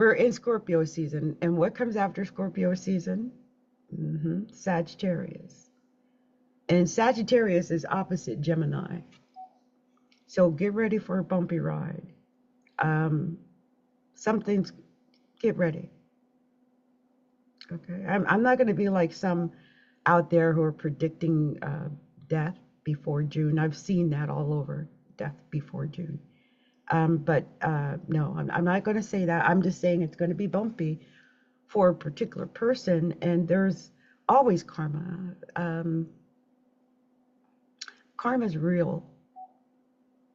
We're in Scorpio season, and what comes after Scorpio season? Sagittarius. And Sagittarius is opposite Gemini. So get ready for a bumpy ride. Um, Something's, get ready. Okay. I'm not going to be like some out there who are predicting death before June. I've seen that all over, death before June. But no, I'm not going to say that. I'm just saying it's going to be bumpy for a particular person, and there's always karma. Karma is real.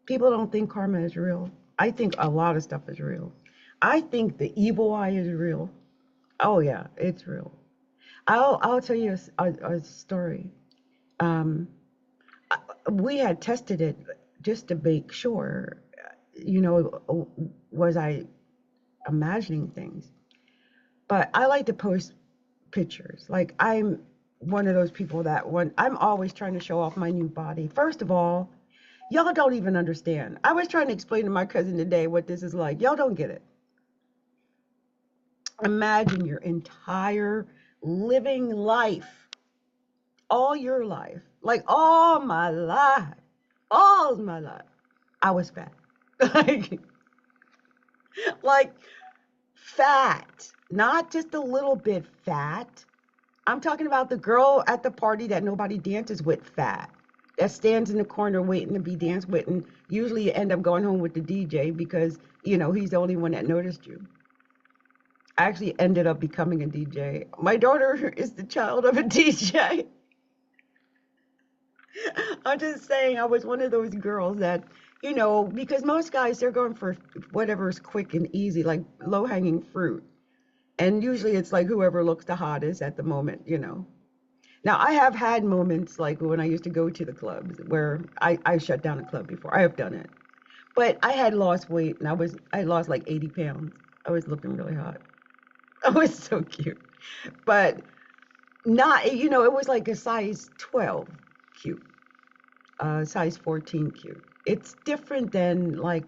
People don't think karma is real. I think a lot of stuff is real. I think the evil eye is real. Oh yeah, it's real. I'll tell you a story. Um, we had tested it just to make sure, was I imagining things? But I like to post pictures. Like I'm one of those people that when I'm always trying to show off my new body. First of all, y'all don't even understand. I was trying to explain to my cousin today what this is like. Y'all don't get it. Imagine your entire living life, all your life, like all my life, I was fat. like, like fat, not just a little bit fat. I'm talking about the girl at the party that nobody dances with fat. That stands in the corner waiting to be danced with, and usually you end up going home with the DJ because, he's the only one that noticed you. I actually ended up becoming a DJ. My daughter is the child of a DJ. I'm just saying, I was one of those girls that, because most guys, they're going for whatever's quick and easy, like low hanging fruit. And usually it's like whoever looks the hottest at the moment. Now, I have had moments like when I used to go to the clubs where I shut down a club before. I have done it. But I had lost weight and I lost like 80 pounds. I was looking really hot. I was so cute. But not, it was like a size 12 cute, size 14 cute. It's different than like,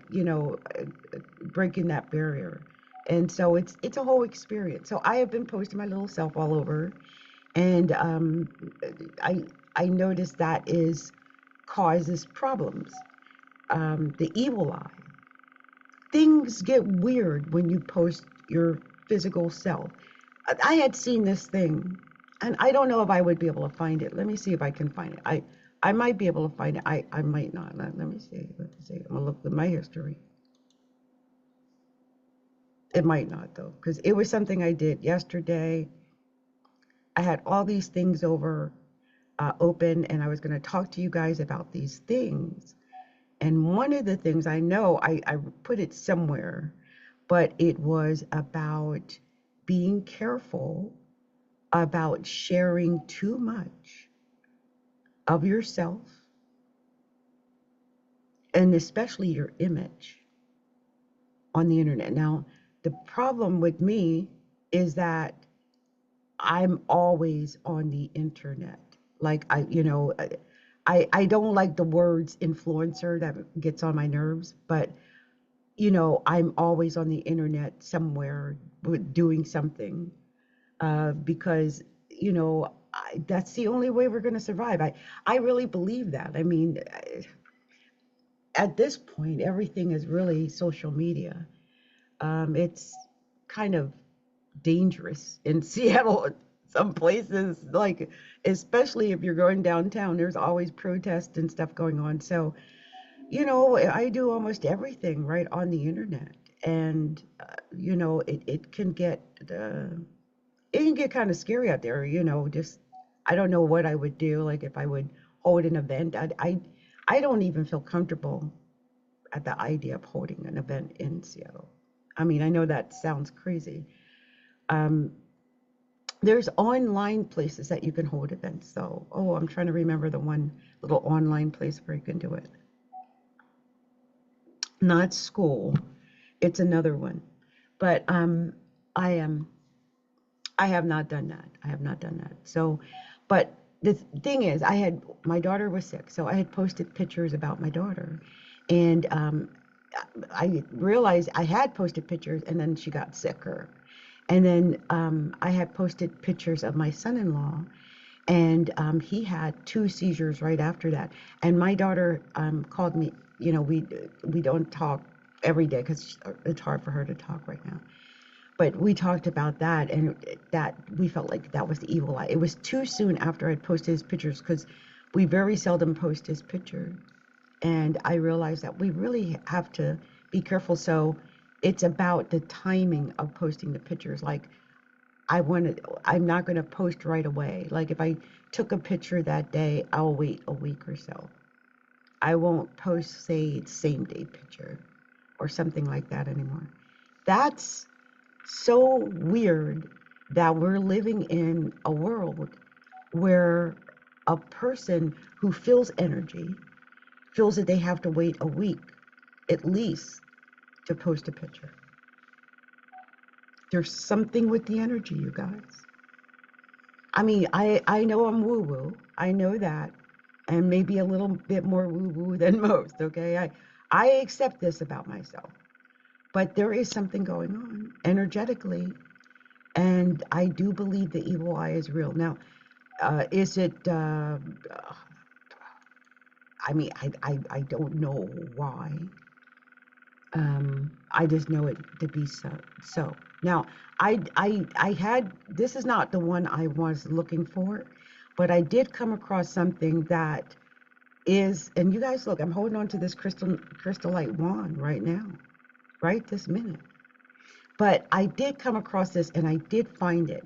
breaking that barrier. And so it's a whole experience. So I have been posting my little self all over, and I I noticed that is causes problems. The evil eye. Things get weird when you post your physical self. I had seen this thing, and I don't know if I would be able to find it. Let me see if I can find it. I might be able to find it. I might not. Let me see. Let me see. I'm gonna look at my history. It might not though, because it was something I did yesterday. I had all these things over open, and I was going to talk to you guys about these things. And one of the things I know, I put it somewhere, but it was about being careful about sharing too much of yourself, and especially your image on the internet. Now, the problem with me is that I'm always on the internet. Like I don't like the words influencer, that gets on my nerves, but I'm always on the internet somewhere doing something, because that's the only way we're going to survive. I really believe that. I mean, at this point, everything is really social media. It's kind of dangerous in Seattle. Some places, like, especially if you're going downtown, there's always protests and stuff going on. So, I do almost everything right on the internet. And, it can get kind of scary out there, just, I don't know what I would do. Like if I would hold an event, I don't even feel comfortable at the idea of holding an event in Seattle. I mean, I know that sounds crazy. Um, there's online places that you can hold events. So, I'm trying to remember the one little online place where you can do it. Not school. It's another one. But I am I have not done that. I have not done that. So, but the thing is, my daughter was sick, so I had posted pictures about my daughter, and I realized I had posted pictures, and then she got sicker. And then I had posted pictures of my son-in-law, and he had two seizures right after that. And my daughter called me. You know, we don't talk every day because it's hard for her to talk right now. But we talked about that, and that we felt like that was the evil eye. It was too soon after I'd posted his pictures because we very seldom post his picture. And I realized that we really have to be careful. So it's about the timing of posting the pictures. Like I'm not going to post right away. Like if I took a picture that day, I'll wait a week or so. I won't post, say, same day picture or something like that anymore. That's so weird that we're living in a world where a person who feels energy feels that they have to wait a week at least to post a picture. There's something with the energy, you guys. I mean, I know I'm woo woo. I know that. And maybe a little bit more woo woo than most, okay? I accept this about myself. But there is something going on energetically. And I do believe the evil eye is real. Now, is it, I mean, I don't know why. I just know it to be so. So now, I had, this is not the one I was looking for, but I did come across something that is, and you guys look, I'm holding on to this crystallite wand right now, right this minute. But I did come across this, and I did find it.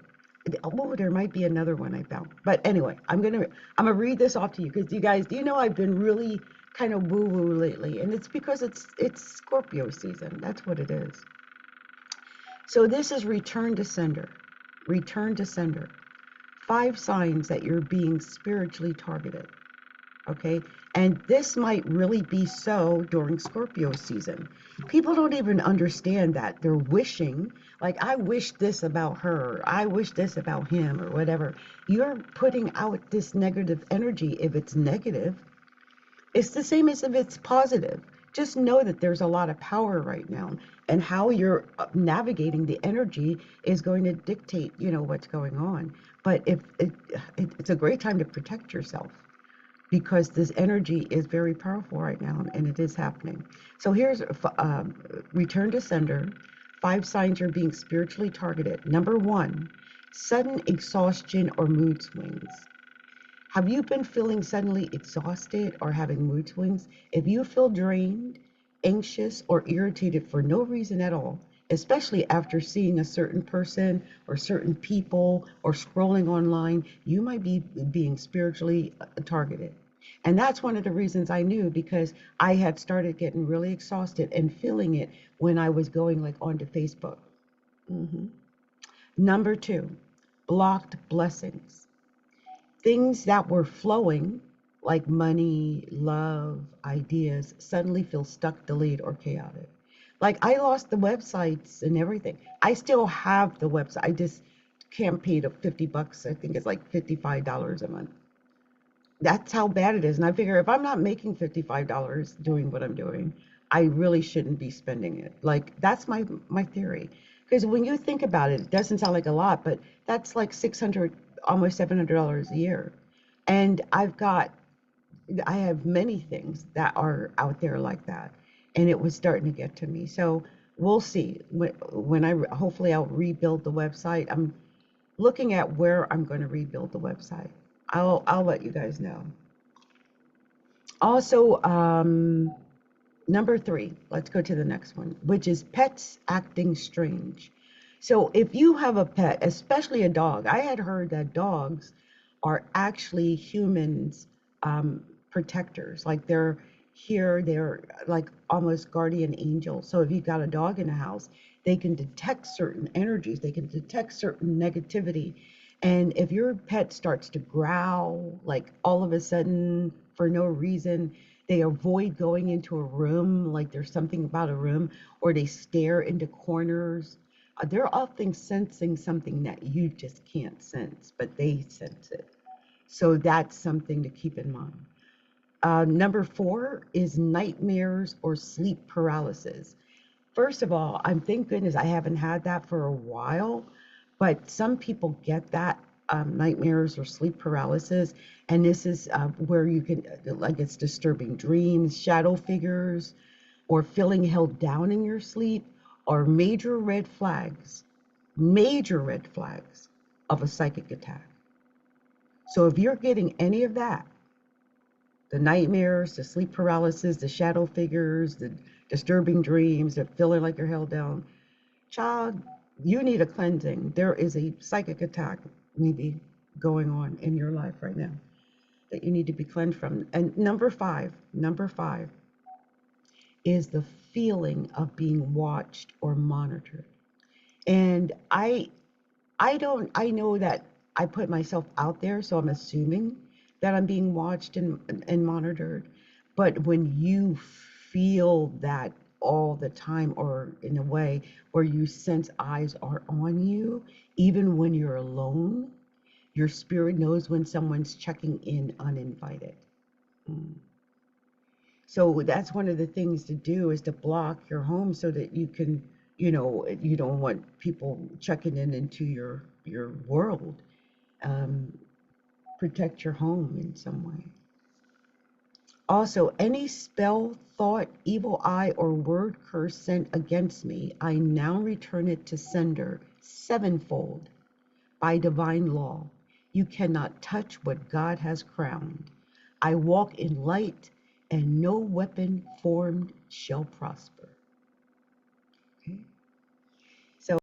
Oh, there might be another one I found. But anyway, I'm gonna read this off to you because you guys, do you know I've been really kind of woo woo lately, and it's because it's Scorpio season. That's what it is. So this is return to sender. Return to sender. 5 signs that you're being spiritually targeted. Okay, and this might really be so during Scorpio season. People don't even understand that they're wishing, like, I wish this about her, I wish this about him, or whatever. You're putting out this negative energy. If it's negative, it's the same as if it's positive. Just know that there's a lot of power right now, and how you're navigating the energy is going to dictate, what's going on. But if it's a great time to protect yourself, because this energy is very powerful right now, and it is happening. So here's return to sender. 5 signs you're being spiritually targeted. Number 1, sudden exhaustion or mood swings. Have you been feeling suddenly exhausted or having mood swings? If you feel drained, anxious, or irritated for no reason at all, especially after seeing a certain person or certain people or scrolling online, you might be being spiritually targeted. And that's one of the reasons I knew, because I had started getting really exhausted and feeling it when I was going like onto Facebook. hmm Number 2, blocked blessings. Things that were flowing, like money, love, ideas, suddenly feel stuck, delayed, or chaotic. Like I lost the websites and everything. I still have the website. I just can't pay the $50. I think it's like $55 a month. That's how bad it is. And I figure if I'm not making $55 doing what I'm doing, I really shouldn't be spending it. Like that's my theory. Because when you think about it, it doesn't sound like a lot, but that's like 600, almost $700 a year. And I have many things that are out there like that, and it was starting to get to me. So we'll see when hopefully I'll rebuild the website. I'm looking at where I'm going to rebuild the website. I'll let you guys know. Also, number 3, let's go to the next one, which is pets acting strange. So if you have a pet, especially a dog, I had heard that dogs are actually humans' protectors. Like they're like almost guardian angels. So if you've got a dog in a house, they can detect certain energies, they can detect certain negativity. And if your pet starts to growl, like all of a sudden for no reason, they avoid going into a room, like there's something about a room, or they stare into corners. They're often sensing something that you just can't sense, but they sense it. So that's something to keep in mind. Number 4 is nightmares or sleep paralysis. First of all, I'm thank goodness I haven't had that for a while, but some people get that nightmares or sleep paralysis, and this is where you can, like, it's disturbing dreams, shadow figures, or feeling held down in your sleep, or major red flags of a psychic attack. So if you're getting any of that, the nightmares, the sleep paralysis, the shadow figures, the disturbing dreams, the feeling like you're held down, child, you need a cleansing. There is a psychic attack maybe going on in your life right now that you need to be cleansed from. And number five is the feeling of being watched or monitored. And I know that I put myself out there, so I'm assuming that I'm being watched and monitored. But when you feel that all the time, or in a way where you sense eyes are on you, even when you're alone, your spirit knows when someone's checking in uninvited. Mm. So that's one of the things to do, is to block your home so that you can, you don't want people checking in into your world. Um, Protect your home in some way. Also, any spell, thought, evil eye, or word curse sent against me, I now return it to sender sevenfold by divine law. You cannot touch what God has crowned. I walk in light, and no weapon formed shall prosper.